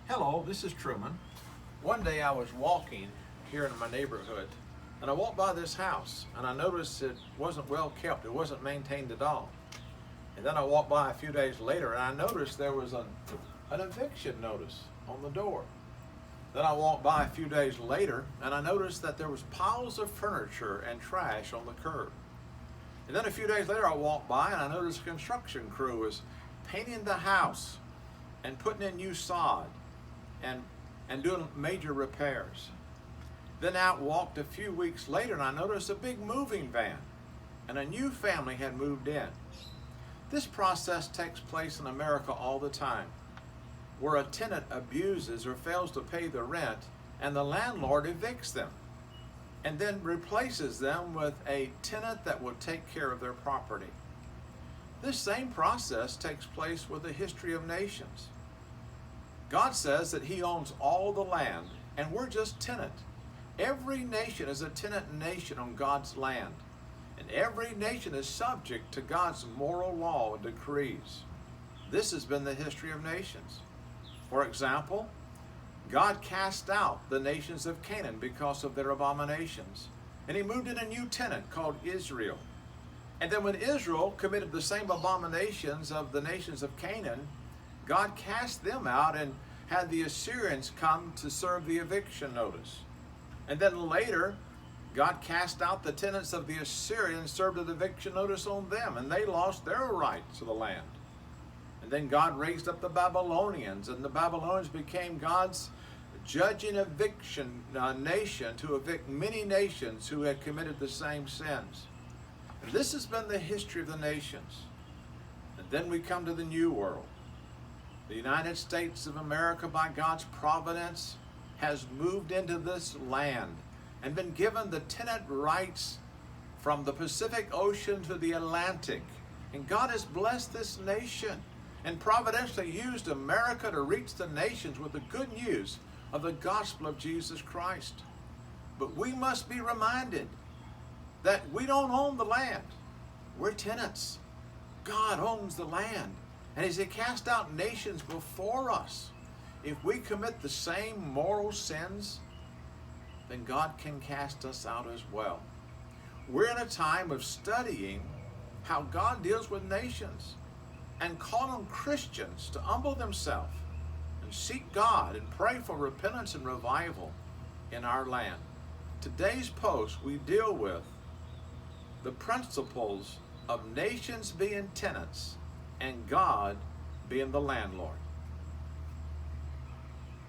Hello, this is Truman. One day I was walking here in my neighborhood and I walked by this house and I noticed it wasn't well kept. It wasn't maintained at all. And then I walked by a few days later and I noticed there was an eviction notice on the door. Then I walked by a few days later and I noticed that there was piles of furniture and trash on the curb. And then a few days later I walked by and I noticed a construction crew was painting the house and putting in new sod and doing major repairs. Then out walked a few weeks later and I noticed a big moving van and a new family had moved in. This process takes place in America all the time, where a tenant abuses or fails to pay the rent and the landlord evicts them and then replaces them with a tenant that will take care of their property. This same process takes place with the history of nations. God says that He owns all the land and we're just tenant. Every nation is a tenant nation on God's land, and every nation is subject to God's moral law and decrees. This has been the history of nations. For example, God cast out the nations of Canaan because of their abominations, and He moved in a new tenant called Israel. And then when Israel committed the same abominations of the nations of Canaan, God cast them out and had the Assyrians come to serve the eviction notice. And then later, God cast out the tenants of the Assyrians, served an eviction notice on them, and they lost their rights to the land. And then God raised up the Babylonians, and the Babylonians became God's judging eviction nation to evict many nations who had committed the same sins. And this has been the history of the nations. And then we come to the New World. The United States of America, by God's providence, has moved into this land and been given the tenant rights from the Pacific Ocean to the Atlantic. And God has blessed this nation and providentially used America to reach the nations with the good news of the gospel of Jesus Christ. But we must be reminded that we don't own the land. We're tenants. God owns the land. And as He cast out nations before us, if we commit the same moral sins, then God can cast us out as well. We're in a time of studying how God deals with nations and call on Christians to humble themselves and seek God and pray for repentance and revival in our land. Today's post, we deal with the principles of nations being tenants and God being the landlord.